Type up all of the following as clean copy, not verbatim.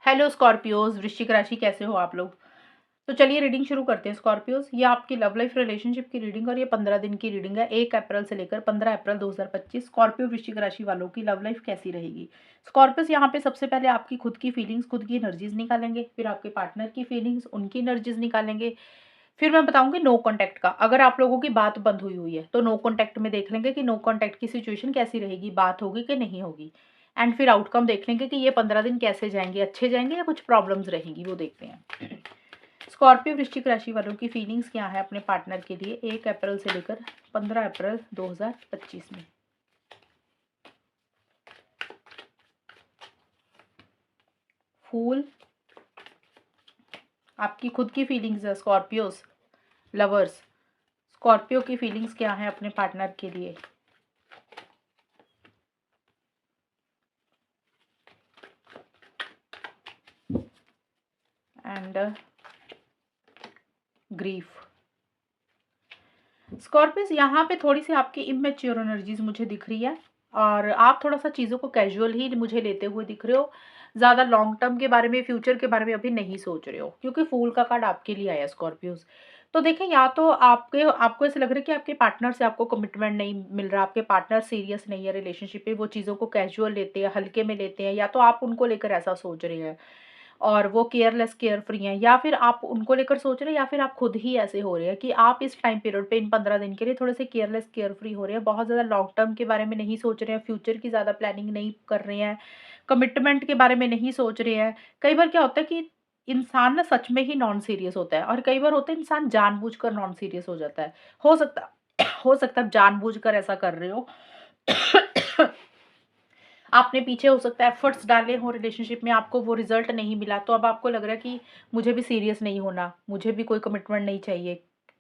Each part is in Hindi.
हेलो स्कॉर्पियोज, वृश्चिक राशि कैसे हो आप लोग। तो चलिए रीडिंग शुरू करते हैं स्कॉर्पियोज। ये आपकी लव लाइफ रिलेशनशिप की रीडिंग और ये 15 दिन की रीडिंग है, 1 अप्रैल से लेकर 15 अप्रैल 2025। स्कॉर्पियो वृश्चिक राशि वालों की लव लाइफ कैसी रहेगी। स्कॉर्पियोज यहाँ पे सबसे पहले आपकी खुद की फीलिंग्स, खुद की एनर्जीज निकालेंगे, फिर आपके पार्टनर की फीलिंग्स, उनकी एनर्जीज निकालेंगे। फिर मैं बताऊंगी नो कॉन्टैक्ट का। अगर आप लोगों की बात बंद हुई हुई है तो नो कॉन्टैक्ट में देख लेंगे कि नो कॉन्टैक्ट की सिचुएशन कैसी रहेगी, बात होगी कि नहीं होगी। एंड फिर आउटकम देख लेंगे कि ये 15 दिन कैसे जाएंगे, अच्छे जाएंगे या कुछ प्रॉब्लम्स रहेंगी, वो देखते हैं। स्कॉर्पियो वृश्चिक राशि वालों की फीलिंग्स क्या है अपने पार्टनर के लिए 1 अप्रैल से लेकर 15 अप्रैल 2025 में। फूल आपकी खुद की फीलिंग्स है स्कॉर्पियोस लवर्स। स्कॉर्पियो की फीलिंग्स क्या है अपने पार्टनर के लिए। And grief. स्कॉर्पियस यहाँ पे थोड़ी सी आपकी इमेच्योर एनर्जीज मुझे दिख रही है और आप थोड़ा सा चीज़ों को कैजुअल ही मुझे लेते हुए दिख रहे हो। ज़्यादा लॉन्ग टर्म के बारे में, फ्यूचर के बारे में अभी नहीं सोच रहे हो, क्योंकि फूल का कार्ड आपके लिए आया स्कॉर्पियोस। तो देखें, या तो आपको ऐसा लग रहा है कि आपके पार्टनर से आपको कमिटमेंट नहीं मिल रहा, आपके पार्टनर सीरियस नहीं है रिलेशनशिप पे, वो चीज़ों को कैजुअल लेते हैं, हल्के में लेते हैं, या तो आप उनको लेकर ऐसा सोच रहे हैं और वो केयरलेस केयर फ्री हैं, या फिर आप उनको लेकर सोच रहे हैं, या फिर आप खुद ही ऐसे हो रहे हैं कि आप इस टाइम पीरियड पे इन 15 दिन के लिए थोड़े से केयरलेस केयर फ्री हो रहे हैं, बहुत ज़्यादा लॉन्ग टर्म के बारे में नहीं सोच रहे हैं, फ्यूचर की ज़्यादा प्लानिंग नहीं कर रहे हैं, कमिटमेंट के बारे में नहीं सोच रहे हैं। कई बार क्या होता है कि इंसान ना सच में ही नॉन सीरियस होता है, और कई बार होता है इंसान जानबूझकर नॉन सीरियस हो जाता है। हो सकता है आप जानबूझकर ऐसा कर रहे हो। आपने पीछे हो सकता है एफर्ट्स डाले हो रिलेशनशिप में, आपको वो रिजल्ट नहीं मिला, तो अब आपको लग रहा है कि मुझे भी सीरियस नहीं होना, मुझे भी कोई कमिटमेंट नहीं चाहिए।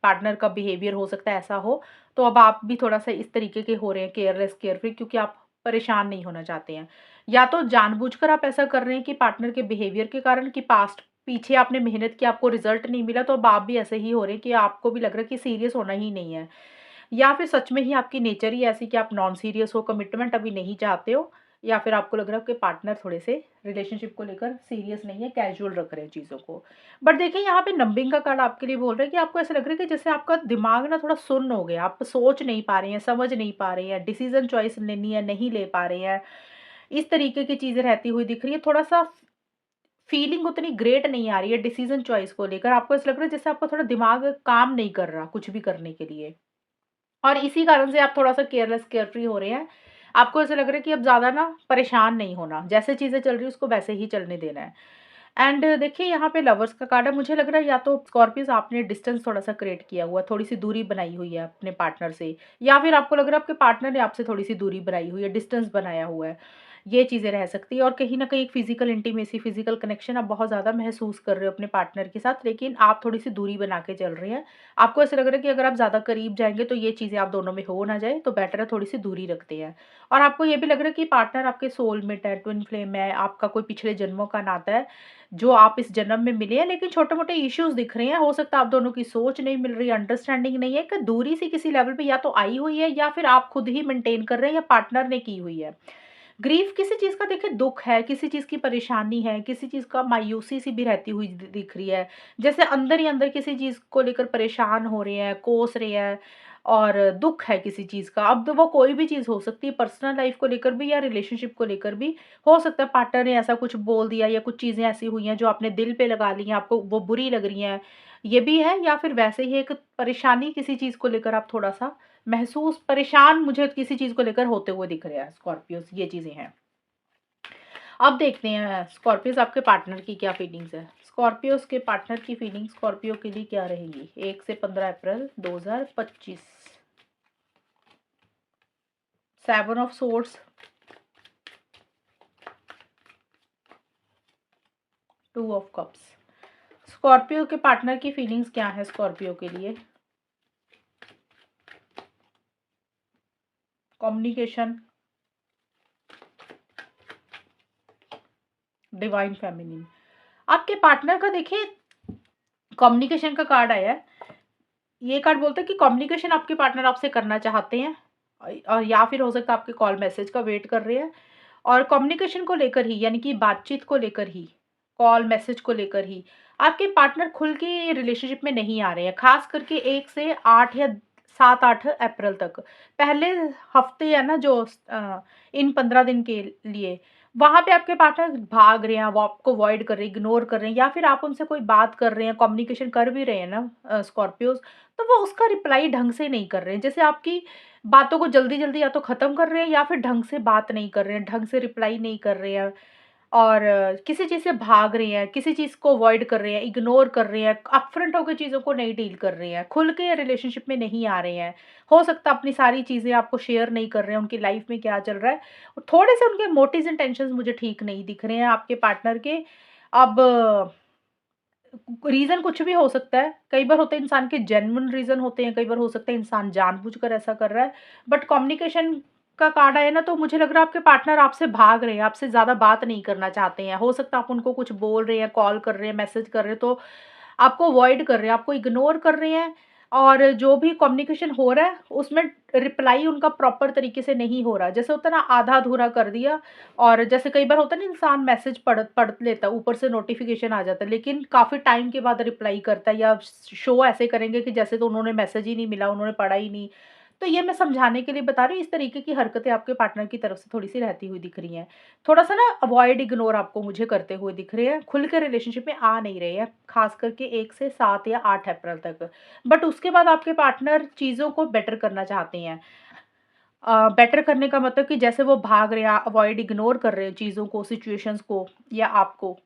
पार्टनर का बिहेवियर हो सकता है ऐसा हो, तो अब आप भी थोड़ा सा इस तरीके के हो रहे हैं, केयरलेस केयरफ्री, क्योंकि आप परेशान नहीं होना चाहते हैं। या तो जानबूझकर आप ऐसा कर रहे हैं कि पार्टनर के बिहेवियर के कारण, कि पास्ट पीछे आपने मेहनत की, आपको रिजल्ट नहीं मिला, तो अब आप भी ऐसे ही हो रहे हैं कि आपको भी लग रहा है कि सीरियस होना ही नहीं है। या फिर सच में ही आपकी नेचर ही ऐसी कि आप नॉन सीरियस हो, कमिटमेंट अभी नहीं चाहते हो, या फिर आपको लग रहा है कि पार्टनर थोड़े से रिलेशनशिप को लेकर सीरियस नहीं है, कैजुअल रख रहे हैं चीज़ों को। बट देखिए, यहाँ पे नंबिंग का कार्ड आपके लिए बोल रहा है कि आपको ऐसा लग रहा है कि जैसे आपका दिमाग ना थोड़ा सुन्न हो गया, आप सोच नहीं पा रहे हैं, समझ नहीं पा रहे हैं, डिसीजन चॉइस लेनी है, नहीं ले पा रहे हैं। इस तरीके की चीज़ें रहती हुई दिख रही है। थोड़ा सा फीलिंग उतनी ग्रेट नहीं आ रही है डिसीजन चॉइस को लेकर। आपको ऐसा लग रहा है जैसे आपका थोड़ा दिमाग काम नहीं कर रहा कुछ भी करने के लिए, और इसी कारण से आप थोड़ा-सा केयरलेस, केयरफ्री हो रहे हैं। आपको ऐसा लग रहा है कि अब ज़्यादा ना परेशान नहीं होना, जैसे चीज़ें चल रही है उसको वैसे ही चलने देना है। एंड देखिए, यहाँ पे लवर्स का कार्ड है, मुझे लग रहा है या तो स्कॉर्पियोस आपने डिस्टेंस थोड़ा-सा क्रिएट किया हुआ है, थोड़ी-सी दूरी बनाई हुई है अपने पार्टनर से, या फिर आपको लग रहा है आपके पार्टनर ने आपसे थोड़ी-सी दूरी बनाई हुई है, डिस्टेंस बनाया हुआ है। ये चीज़ें रह सकती है, और कहीं न कहीं एक फिज़िकल इंटीमेसी, फिज़िकल कनेक्शन आप बहुत ज़्यादा महसूस कर रहे हो अपने पार्टनर के साथ, लेकिन आप थोड़ी-सी दूरी बना के चल रहे हैं। आपको ऐसा लग रहा है कि अगर आप ज़्यादा करीब जाएँगे तो ये चीज़ें आप दोनों में हो ना जाए, तो बेटर है थोड़ी-सी दूरी रखते हैं। और आपको ये भी लग रहा है कि पार्टनर आपके सोलमेट है, ट्विन फ्लेम है, आपका कोई पिछले जन्मों का नाता है, जो आप इस जन्म में मिले हैं, लेकिन छोटे-मोटे इश्यूज़ दिख रहे हैं। हो सकता है आप दोनों की सोच नहीं मिल रही है, अंडरस्टैंडिंग नहीं है, एक दूरी सी किसी लेवल पे या तो आई हुई है, या फिर आप खुद ही मेंटेन कर रहे हैं, या पार्टनर ने की हुई है। ग्रीफ किसी चीज़ का देखिए दुःख है, किसी चीज़ की परेशानी है, किसी चीज़ का मायूसी सी भी रहती हुई दिख रही है। जैसे अंदर ही अंदर किसी चीज़ को लेकर परेशान हो रहे हैं, कोस रहे हैं, और दुःख है किसी चीज़ का। अब तो वो कोई भी चीज़ हो सकती है, पर्सनल लाइफ़ को लेकर भी या रिलेशनशिप को लेकर भी। हो सकता है पार्टनर ने ऐसा कुछ बोल दिया, या कुछ चीज़ें ऐसी हुई हैं जो आपने दिल पे लगा ली हैं, आपको वो बुरी लग रही हैं। ये भी है, या फिर वैसे ही एक परेशानी किसी चीज़ को लेकर आप थोड़ा-सा महसूस परेशान मुझे किसी चीज़ को लेकर होते हुए दिख रहे हैं स्कॉर्पियोस, ये चीज़ें हैं। अब देखते हैं स्कॉर्पियोस आपके पार्टनर की क्या फीलिंग्स है। स्कॉर्पियोस के पार्टनर की फीलिंग्स स्कॉर्पियो के लिए क्या रहेंगी 1 से 15 अप्रैल 2025। 7 of swords, 2 of cups. Scorpio के पार्टनर की फीलिंग्स क्या है स्कॉर्पियो के लिए। Communication, divine feminine. आपके पार्टनर का देखिए कम्युनिकेशन का कार्ड आया है। ये कार्ड बोलता है कि कम्युनिकेशन आपके पार्टनर आपसे करना चाहते हैं, और या फिर हो सकता है आपके कॉल मैसेज का वेट कर रहे हैं, और कम्युनिकेशन को लेकर ही, यानी कि बातचीत को लेकर ही, कॉल, मैसेज को लेकर ही। आपके पार्टनर खुल के रिलेशनशिप में नहीं आ रहे हैं, ख़ास करके 1 से 8 या 7-8 अप्रैल तक। पहले हफ़्ते है ना जो इन 15 दिन के लिए, वहाँ पे आपके पार्टनर भाग रहे हैं, वो आपको अवॉइड कर रहे हैं, इग्नोर कर रहे हैं, या फिर आप उनसे कोई बात कर रहे हैं, कम्युनिकेशन कर भी रहे हैं ना स्कॉर्पियोज़, तो वो उसका रिप्लाई ढंग से नहीं कर रहे हैं। जैसे आपकी बातों को जल्दी-जल्दी या तो ख़त्म कर रहे हैं, या फिर ढंग से बात नहीं कर रहे हैं, ढंग से रिप्लाई नहीं कर रहे हैं। और किसी चीज़ से भाग रहे हैं, किसी चीज़ को अवॉइड कर रहे हैं, इग्नोर कर रहे हैं, अपफ्रंट होके चीज़ों को नहीं डील कर रहे हैं, खुल के रिलेशनशिप में नहीं आ रहे हैं। हो सकता है अपनी सारी चीज़ें आपको शेयर नहीं कर रहे हैं, उनकी लाइफ़ में क्या चल रहा है। थोड़े से उनके मोटिव्स एंड टेंशन्स मुझे ठीक नहीं दिख रहे हैं आपके पार्टनर के। अब रीज़न कुछ भी हो सकता है। कई बार होता है इंसान के जेन्युइन रीज़न होते हैं, कई बार हो सकता है इंसान जानबूझकर ऐसा कर रहा है। बट कम्युनिकेशन का कार्ड आया ना, तो मुझे लग रहा है आपके पार्टनर आपसे भाग रहे हैं, आपसे ज़्यादा बात नहीं करना चाहते हैं। हो सकता है आप उनको कुछ बोल रहे हैं, कॉल कर रहे हैं, मैसेज कर रहे हैं, तो आपको अवॉइड कर रहे हैं, आपको इग्नोर कर रहे हैं, और जो भी कम्युनिकेशन हो रहा है, उसमें रिप्लाई उनका प्रॉपर तरीके से नहीं हो रहा। जैसे होता है ना, आधा-अधूरा कर दिया। और जैसे कई बार होता है ना, इंसान मैसेज पढ़ पढ़ लेता है, ऊपर से नोटिफ़िकेशन आ जाता है, लेकिन काफ़ी टाइम के बाद रिप्लाई करता है, या शो ऐसे करेंगे कि जैसे तो उन्होंने मैसेज ही नहीं मिला, उन्होंने पढ़ा ही नहीं। तो ये मैं समझाने के लिए बता रही हूँ, इस तरीके की हरकतें आपके पार्टनर की तरफ से थोड़ी-सी रहती हुई दिख रही हैं। थोड़ा-सा ना अवॉइड, इग्नोर आपको मुझे करते हुए दिख रहे हैं, खुल के रिलेशनशिप में आ नहीं रहे हैं, ख़ास करके 1 से 7 या 8 अप्रैल तक। बट उसके बाद आपके पार्टनर चीज़ों को बेटर करना चाहते हैं। बेटर करने का मतलब कि जैसे वो भाग रहे हैं, अवॉइड, इग्नोर कर रहे हैं चीज़ों को, सिचुएशंस को, या आपको,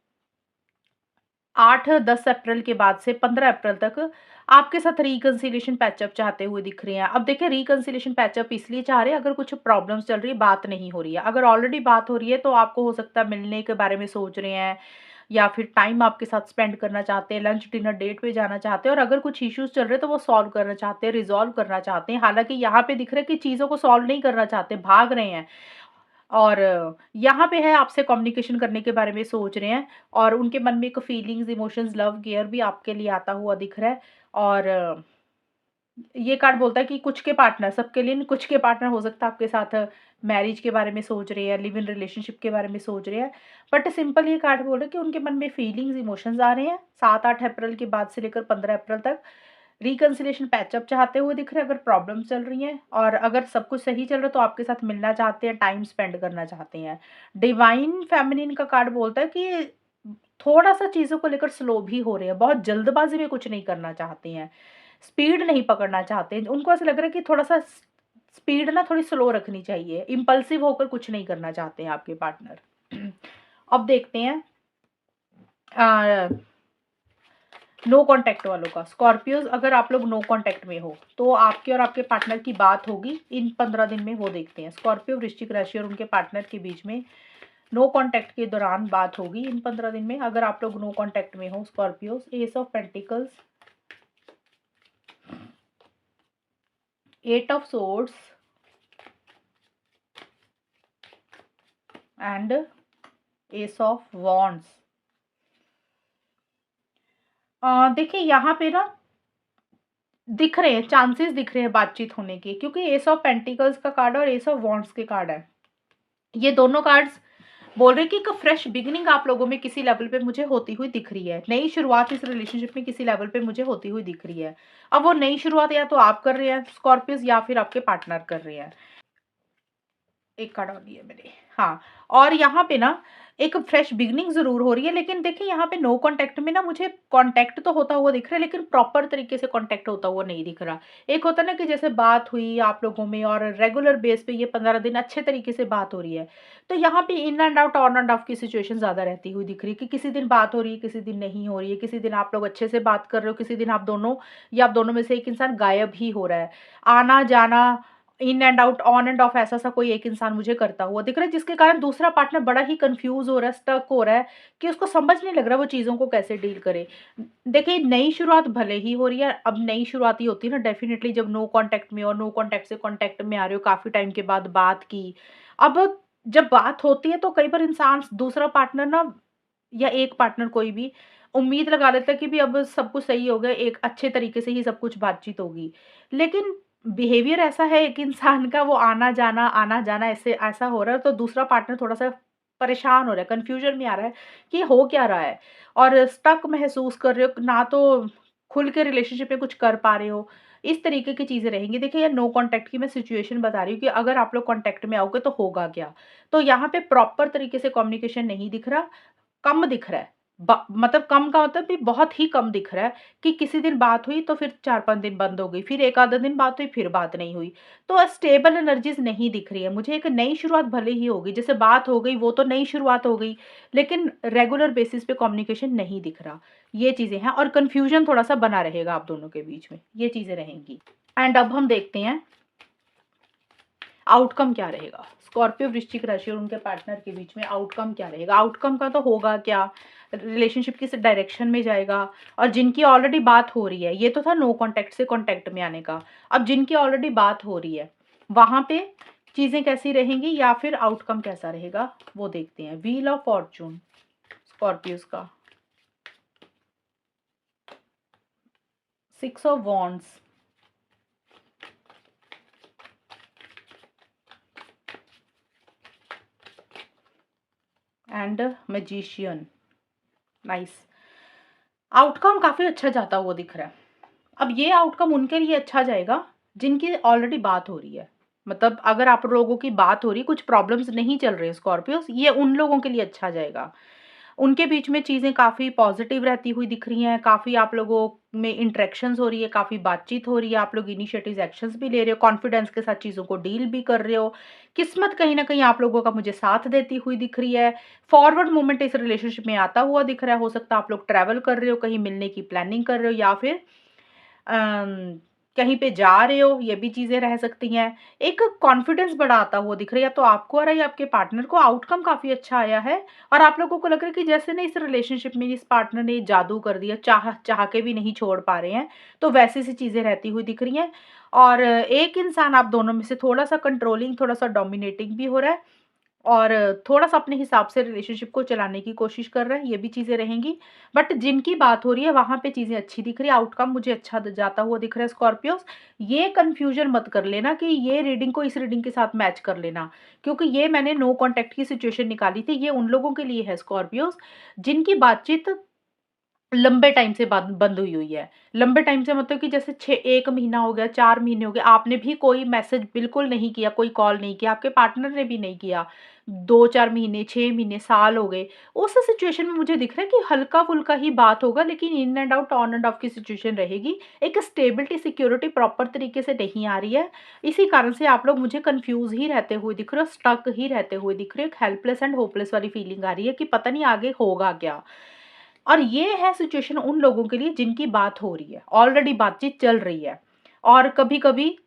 8-10 अप्रैल के बाद से 15 अप्रैल तक आपके साथ रिकंसिलिएशन पैचअप चाहते हुए दिख रहे हैं। अब देखिए, रिकंसिलिएशन पैचअप इसलिए चाह रहे हैं अगर कुछ प्रॉब्लम्स चल रही है, बात नहीं हो रही है। अगर ऑलरेडी बात हो रही है, तो आपको हो सकता है मिलने के बारे में सोच रहे हैं, या फिर टाइम आपके साथ स्पेंड करना चाहते हैं, लंच, डिनर, डेट पे जाना चाहते हैं, और अगर कुछ इश्यूज़ चल रहे हैं तो वो सॉल्व करना चाहते हैं, रिज़ॉल्व करना चाहते हैं। हालाँकि यहाँ पे दिख रहा है कि चीज़ों को सॉल्व नहीं करना चाहते, भाग रहे हैं। और यहाँ पे है, आपसे कम्युनिकेशन करने के बारे में सोच रहे हैं, और उनके मन में एक फीलिंग्स, इमोशंस, लव, केयर भी आपके लिए आता हुआ दिख रहा है। और ये कार्ड बोलता है कि कुछ के पार्टनर, सबके लिए नहीं, कुछ के पार्टनर हो सकता है आपके साथ मैरिज के बारे में सोच रहे हैं, लिव इन रिलेशनशिप के बारे में सोच रहे हैं। बट सिंपल ये कार्ड बोल रहा है कि उनके मन में फीलिंग्स, इमोशंस आ रहे हैं 7-8 अप्रैल के बाद से लेकर 15 अप्रैल तक। रिकंसिलिएशन पैचअप चाहते हुए दिख रहे हैं अगर प्रॉब्लम चल रही हैं, और अगर सब कुछ सही चल रहा है तो आपके साथ मिलना चाहते हैं, टाइम स्पेंड करना चाहते हैं। डिवाइन फेमिनिन का कार्ड बोलता है कि थोड़ा-सा चीज़ों को लेकर स्लो भी हो रहे हैं, बहुत जल्दबाज़ी में कुछ नहीं करना चाहते हैं, स्पीड नहीं पकड़ना चाहते हैं। उनको ऐसा लग रहा है कि थोड़ा-सा स्पीड ना थोड़ी स्लो रखनी चाहिए, इम्पल्सिव होकर कुछ नहीं करना चाहते हैं आपके पार्टनर। अब देखते हैं अ नो कॉन्टैक्ट वालों का। स्कॉर्पियोज़, अगर आप लोग नो कॉन्टैक्ट में हो, तो आपके और आपके पार्टनर की बात होगी इन 15 दिन में, वो देखते हैं। स्कॉर्पियो, वृश्चिक राशि और उनके पार्टनर के बीच में नो कॉन्टैक्ट के दौरान बात होगी इन 15 दिन में, अगर आप लोग नो कॉन्टैक्ट में हो Scorpios. Ace of pentacles, 8 of swords and ace of wands. देखिए, यहाँ पे ना दिख रहे हैं, चांसेस दिख रहे हैं बातचीत होने के, क्योंकि एस ऑफ पेंटिकल्स का कार्ड और एस ऑफ वॉन्ड्स के कार्ड है। ये दोनों कार्ड्स बोल रहे हैं कि एक फ्रेश बिगिनिंग आप लोगों में किसी लेवल पे मुझे होती हुई दिख रही है। नई शुरुआत इस रिलेशनशिप में किसी लेवल पे मुझे होती हुई दिख रही है। अब वो नई शुरुआत या तो आप कर रहे हैं स्कॉर्पियोज़, या फिर आपके पार्टनर कर रहे हैं। एक कार्ड और लिया मैंने। हाँ, और यहाँ पे ना एक फ्रेश बिगिनिंग ज़रूर हो रही है, लेकिन देखिए यहाँ पे नो कॉन्टैक्ट में ना मुझे कॉन्टैक्ट तो होता हुआ दिख रहा है, लेकिन प्रॉपर तरीके से कॉन्टैक्ट होता हुआ नहीं दिख रहा। एक होता है ना कि जैसे बात हुई आप लोगों में, और रेगुलर बेस पे ये 15 दिन अच्छे तरीके से बात हो रही है। तो यहाँ पे इन and out, on and of की सिचुएशन ज़्यादा रहती हुई दिख रही है, कि किसी दिन बात हो रही है, किसी दिन नहीं हो रही है, किसी दिन आप लोग अच्छे से बात कर रहे हो, किसी दिन आप दोनों, या आप दोनों में से एक इंसान गायब ही हो रहा है। आना-जाना, in and out, on and off, ऐसा-सा कोई एक इंसान मुझे करता हुआ दिख रहा है, जिसके कारण दूसरा पार्टनर बड़ा ही कन्फ्यूज़ हो रहा है, स्टक हो रहा है, कि उसको समझ नहीं लग रहा वो चीज़ों को कैसे डील करे। देखिए, नई शुरुआत भले ही हो रही है, अब नई शुरुआत ही होती है ना डेफ़िनिटली, जब नो कॉन्टैक्ट में, और नो कॉन्टैक्ट से कॉन्टैक्ट में आ रहे हो, काफ़ी टाइम के बाद बात की। अब जब बात होती है तो कई बार इंसान, दूसरा पार्टनर ना, या एक पार्टनर कोई भी, उम्मीद लगा लेता है कि भी अब सब कुछ सही हो गया, एक अच्छे तरीके से ही सब कुछ बातचीत होगी। लेकिन बिहेवियर ऐसा है एक इंसान का, वो आना-जाना, आना-जाना ऐसे ऐसा हो रहा है, तो दूसरा पार्टनर थोड़ा-सा परेशान हो रहा है, कन्फ्यूजन में आ रहा है कि हो क्या रहा है, और स्टक महसूस कर रहे हो, ना तो खुल के रिलेशनशिप में कुछ कर पा रहे हो। इस तरीके की चीज़ें रहेंगी। देखिए, ये नो कॉन्टैक्ट की मैं सिचुएशन बता रही हूँ कि अगर आप लोग कॉन्टैक्ट में आओगे तो होगा क्या? तो यहाँ पे प्रॉपर तरीके से कम्युनिकेशन नहीं दिख रहा, कम दिख रहा है। मतलब कम का मतलब भी बहुत ही कम दिख रहा है कि किसी दिन बात हुई तो फिर 4-5 दिन बंद हो गई, फिर 1 आधा दिन बात हुई, फिर बात नहीं हुई। तो स्टेबल एनर्जीज़ नहीं दिख रही है। मुझे एक नई शुरुआत भले ही होगी, जैसे बात हो गई वो तो नई शुरुआत हो गई, लेकिन रेगुलर बेसिस पे कम्युनिकेशन नहीं दिख रहा। ये चीज़ें हैं, और कन्फ्यूजन थोड़ा-सा बना रहेगा आप दोनों के बीच में, ये चीज़ें रहेंगी। एंड अब हम देखते हैं आउटकम क्या रहेगा? स्कॉर्पियो, वृश्चिक राशि और उनके पार्टनर के बीच में आउटकम क्या रहेगा? आउटकम का तो होगा क्या? रिलेशनशिप किस डायरेक्शन में जाएगा? और जिनकी ऑलरेडी बात हो रही है, ये तो था नो कॉन्टैक्ट से कॉन्टैक्ट में आने का। अब जिनकी ऑलरेडी बात हो रही है, वहाँ पे चीज़ें कैसी रहेंगी या फिर आउटकम कैसा रहेगा, वो देखते हैं। व्हील ऑफ फॉर्च्यून स्कॉर्पियोज़ का, 6 of wands and magician. Nice. Outcome काफ़ी अच्छा जाता हुआ दिख रहा है। अब ये आउटकम उनके लिए अच्छा जाएगा जिनकी ऑलरेडी बात हो रही है। मतलब अगर आप लोगों की बात हो रही, कुछ प्रॉब्लम्स नहीं चल रहे हैं स्कॉर्पियोज़, ये उन लोगों के लिए अच्छा जाएगा। उनके बीच में चीज़ें काफ़ी पॉज़िटिव रहती हुई दिख रही हैं, काफ़ी आप लोगों में इंटरैक्शंस हो रही है, काफ़ी बातचीत हो रही है, आप लोग इनिशिएटिव एक्शंस भी ले रहे हो, कॉन्फिडेंस के साथ चीज़ों को डील भी कर रहे हो। किस्मत कहीं न कहीं आप लोगों का मुझे साथ देती हुई दिख रही है। फॉरवर्ड मूवमेंट इस रिलेशनशिप में आता हुआ दिख रहा है। हो सकता है आप लोग ट्रैवल कर रहे हो, कहीं मिलने की प्लानिंग कर रहे हो, या फिर अम, कहीं पे जा रहे हो, ये भी चीज़ें रह सकती हैं। एक कॉन्फिडेंस बड़ा आता हुआ दिख रहा है, या तो आपको आ रहा है या आपके पार्टनर को। आउटकम काफ़ी अच्छा आया है, और आप लोगों को लग रहा है कि जैसे ना इस रिलेशनशिप में इस पार्टनर ने जादू कर दिया, चाह चाह के भी नहीं छोड़ पा रहे हैं, तो वैसी सी चीज़ें रहती हुई दिख रही हैं। और एक इंसान आप दोनों में से थोड़ा-सा कंट्रोलिंग, थोड़ा-सा डोमिनेटिंग भी हो रहा है, और थोड़ा-सा अपने हिसाब से रिलेशनशिप को चलाने की कोशिश कर रहा है, ये भी चीज़ें रहेंगी। बट जिनकी बात हो रही है, वहाँ पे चीज़ें अच्छी दिख रही है, आउटकम मुझे अच्छा द जाता हुआ दिख रहा है स्कॉर्पियोज़। ये कन्फ्यूज़न मत कर लेना कि ये रीडिंग को इस रीडिंग के साथ मैच कर लेना, क्योंकि ये मैंने नो कॉन्टैक्ट की सिचुएशन निकाली थी, ये उन लोगों के लिए है स्कॉर्पियोज़, जिनकी बातचीत लंबे टाइम से बंद हुई हुई है। लंबे टाइम से मतलब कि जैसे 1 महीना हो गया, 4 महीने हो गए, आपने भी कोई मैसेज बिल्कुल नहीं किया, कोई कॉल नहीं किया, आपके पार्टनर ने भी नहीं किया। 2-4 महीने, 6 महीने, साल हो गए। उस सिचुएशन में मुझे दिख रहा है कि हल्का-फुल्का ही बात होगा, लेकिन इन and out, on and of की सिचुएशन रहेगी। एक स्टेबिलिटी, सिक्योरिटी प्रॉपर तरीके से नहीं आ रही है। इसी कारण से आप लोग मुझे कन्फ्यूज़ ही रहते हुए दिख रहे हो, स्टक ही रहते हुए दिख रहे हो। एक हेल्पलेस एंड होपलेस वाली फीलिंग आ रही है कि पता नहीं आगे होगा क्या? और ये है सिचुएशन उन लोगों के लिए जिनकी बात हो रही है, ऑलरेडी बातचीत चल रही है, और कभी-कभी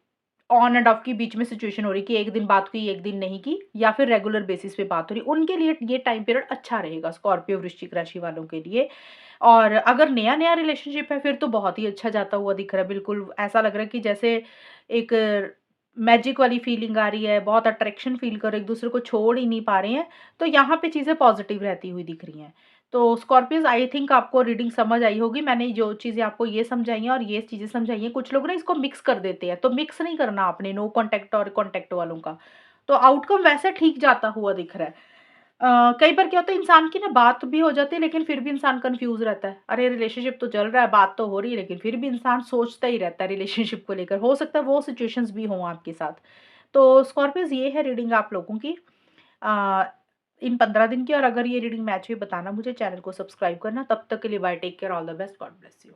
ऑन एंड ऑफ के बीच में सिचुएशन हो रही है कि 1 दिन बात की, 1 दिन नहीं की, या फिर रेगुलर बेसिस पे बात हो रही है। उनके लिए ये टाइम पीरियड अच्छा रहेगा, स्कॉर्पियो, वृश्चिक राशि वालों के लिए। और अगर नया-नया रिलेशनशिप है, फिर तो बहुत ही अच्छा जाता हुआ दिख रहा है। बिल्कुल ऐसा लग रहा है कि जैसे एक मैजिक वाली फीलिंग आ रही है, बहुत अट्रैक्शन फील कर रहे हैं, एक-दूसरे को छोड़ ही नहीं पा रहे हैं। तो यहाँ पे चीज़ें पॉज़िटिव रहती हुई दिख रही हैं। तो स्कॉर्पियोज़, आई थिंक आपको रीडिंग समझ आई होगी। मैंने जो चीज़ें आपको ये समझाई हैं और ये चीज़ें समझाई हैं, कुछ लोग ना इसको मिक्स कर देते हैं, तो मिक्स नहीं करना आपने नो कॉन्टैक्ट और कॉन्टैक्ट वालों का। तो आउटकम वैसे ठीक जाता हुआ दिख रहा है। कई बार क्या होता है, इंसान की ना बात भी हो जाती है, लेकिन फिर भी इंसान कन्फ्यूज़ रहता है। अरे! रिलेशनशिप तो चल रहा है, बात तो हो रही है, लेकिन फिर भी इंसान सोचता ही रहता है रिलेशनशिप को लेकर। हो सकता है वो सिचुएशंस भी हों आपके साथ। तो स्कॉर्पियोज़, ये है रीडिंग आप लोगों की अ, इन 15 दिन की। और अगर ये रीडिंग मैच हुई, बताना मुझे, चैनल को सब्सक्राइब करना। तब तक के लिए bye, take care, all the best, God bless you.